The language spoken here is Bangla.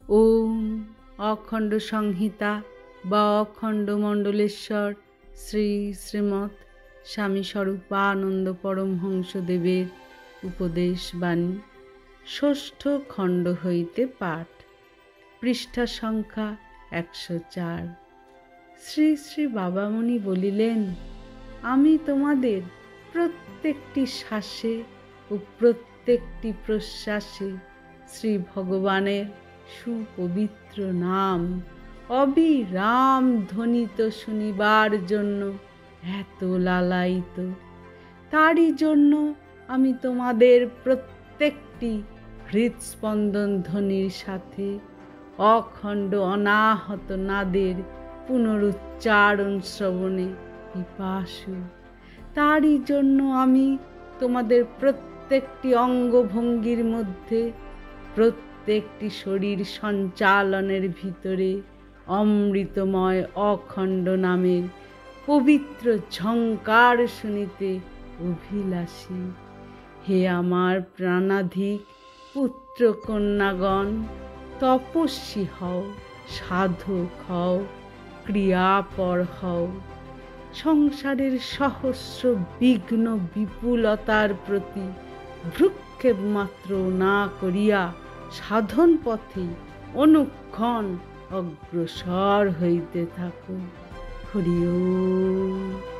ওম অখণ্ড সংহিতা বা অখণ্ড মণ্ডলেশ্বর শ্রী শ্রীমৎ স্বামী স্বরূপানন্দ পরমহংসদেবের উপদেশ বাণী ষষ্ঠ খণ্ড হইতে পাঠ। পৃষ্ঠা সংখ্যা 104। শ্রী শ্রী বাবামণি বলিলেন, আমি তোমাদের প্রত্যেকটি শ্বাসে ও প্রত্যেকটি প্রশ্বাসে শ্রী ভগবানের সুপবিত্র নাম অবিরাম ধ্বনিত শুনিবার জন্য এত লালায়িত। তারই জন্য আমি তোমাদের প্রত্যেকটি হৃৎস্পন্দন ধ্বনির সাথে অখণ্ড অনাহত নাদের পুনরুচ্চারণ শ্রবণে পিপাসু। তারই জন্য আমি তোমাদের প্রত্যেকটি অঙ্গভঙ্গির মধ্যে, প্রত্যেকটি শরীর সঞ্চালনের ভিতরে অমৃতময় অখণ্ড নামের পবিত্র ঝঙ্কার শুনিতে অভিলাষী। হে আমার প্রাণাধিক পুত্র কন্যাগণ, তপস্বী হও, সাধক হও, ক্রিয়াপর হও। সংসারের সহস্র বিঘ্ন বিপুলতার প্রতি ভ্রূক্ষেপ মাত্র না করিয়া সাধন পথে অনুক্ষণ অগ্রসর হইতে থাকো। হরি ওম।